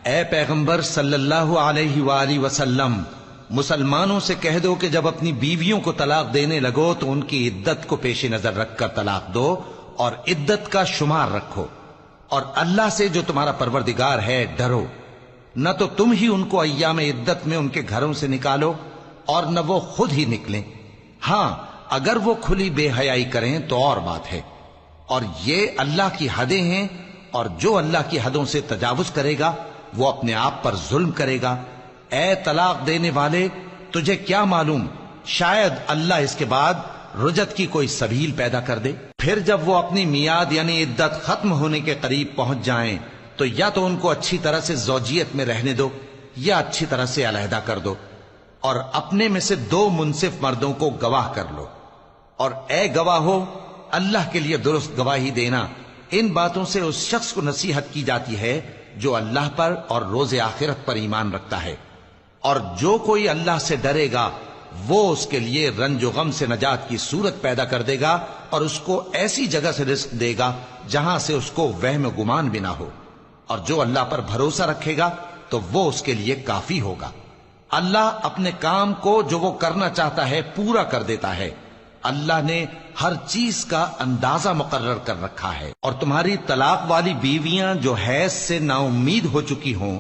اے پیغمبر صلی اللہ علیہ وآلہ وسلم، مسلمانوں سے کہہ دو کہ جب اپنی بیویوں کو طلاق دینے لگو تو ان کی عدت کو پیش نظر رکھ کر طلاق دو اور عدت کا شمار رکھو، اور اللہ سے جو تمہارا پروردگار ہے ڈرو۔ نہ تو تم ہی ان کو ایام عدت میں ان کے گھروں سے نکالو اور نہ وہ خود ہی نکلیں، ہاں اگر وہ کھلی بے حیائی کریں تو اور بات ہے، اور یہ اللہ کی حدیں ہیں، اور جو اللہ کی حدوں سے تجاوز کرے گا وہ اپنے آپ پر ظلم کرے گا۔ اے طلاق دینے والے، تجھے کیا معلوم، شاید اللہ اس کے بعد رجعت کی کوئی سبیل پیدا کر دے۔ پھر جب وہ اپنی میعاد یعنی عدت ختم ہونے کے قریب پہنچ جائیں تو یا تو ان کو اچھی طرح سے زوجیت میں رہنے دو یا اچھی طرح سے علیحدہ کر دو، اور اپنے میں سے 2 منصف مردوں کو گواہ کر لو، اور اے گواہو، اللہ کے لیے درست گواہی دینا۔ ان باتوں سے اس شخص کو نصیحت کی جاتی ہے جو اللہ پر اور روز آخرت پر ایمان رکھتا ہے، اور جو کوئی اللہ سے ڈرے گا وہ اس کے لیے رنج و غم سے نجات کی صورت پیدا کر دے گا، اور اس کو ایسی جگہ سے رزق دے گا جہاں سے اس کو وہم و گمان بھی نہ ہو، اور جو اللہ پر بھروسہ رکھے گا تو وہ اس کے لیے کافی ہوگا۔ اللہ اپنے کام کو جو وہ کرنا چاہتا ہے پورا کر دیتا ہے۔ اللہ نے ہر چیز کا اندازہ مقرر کر رکھا ہے۔ اور تمہاری طلاق والی بیویاں جو حیض سے نا امید ہو چکی ہوں،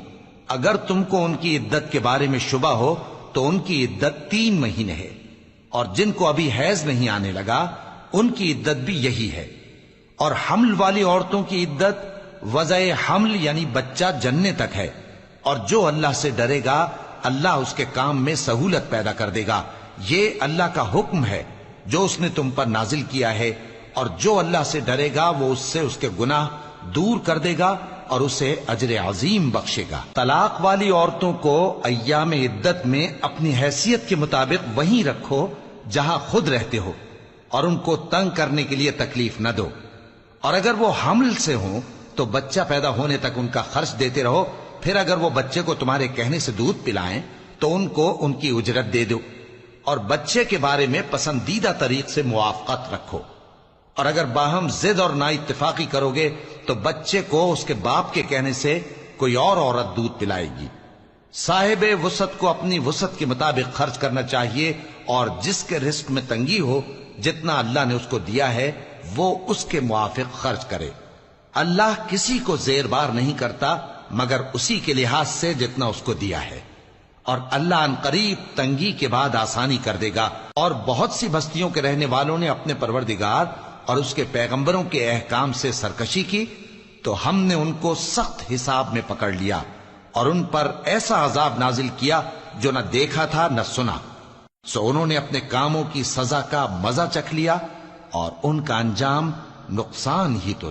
اگر تم کو ان کی عدت کے بارے میں شبہ ہو تو ان کی عدت 3 مہینے ہے، اور جن کو ابھی حیض نہیں آنے لگا ان کی عدت بھی یہی ہے۔ اور حمل والی عورتوں کی عدت وضع حمل یعنی بچہ جننے تک ہے، اور جو اللہ سے ڈرے گا اللہ اس کے کام میں سہولت پیدا کر دے گا۔ یہ اللہ کا حکم ہے جو اس نے تم پر نازل کیا ہے، اور جو اللہ سے ڈرے گا وہ اس سے اس کے گناہ دور کر دے گا اور اسے اجر عظیم بخشے گا۔ طلاق والی عورتوں کو ایام عدت میں اپنی حیثیت کے مطابق وہیں رکھو جہاں خود رہتے ہو، اور ان کو تنگ کرنے کے لیے تکلیف نہ دو، اور اگر وہ حمل سے ہوں تو بچہ پیدا ہونے تک ان کا خرچ دیتے رہو، پھر اگر وہ بچے کو تمہارے کہنے سے دودھ پلائیں تو ان کو ان کی اجرت دے دو، اور بچے کے بارے میں پسندیدہ طریق سے موافقت رکھو، اور اگر باہم ضد اور نا اتفاقی کرو گے تو بچے کو اس کے باپ کے کہنے سے کوئی اور عورت دودھ پلائے گی۔ صاحب وسعت کو اپنی وسعت کے مطابق خرچ کرنا چاہیے، اور جس کے رزق میں تنگی ہو جتنا اللہ نے اس کو دیا ہے وہ اس کے موافق خرچ کرے۔ اللہ کسی کو زیر بار نہیں کرتا مگر اسی کے لحاظ سے جتنا اس کو دیا ہے، اور اللہ ان قریب تنگی کے بعد آسانی کر دے گا۔ اور بہت سی بستیوں کے رہنے والوں نے اپنے پروردگار اور اس کے پیغمبروں کے احکام سے سرکشی کی تو ہم نے ان کو سخت حساب میں پکڑ لیا، اور ان پر ایسا عذاب نازل کیا جو نہ دیکھا تھا نہ سنا، سو انہوں نے اپنے کاموں کی سزا کا مزہ چکھ لیا، اور ان کا انجام نقصان ہی تو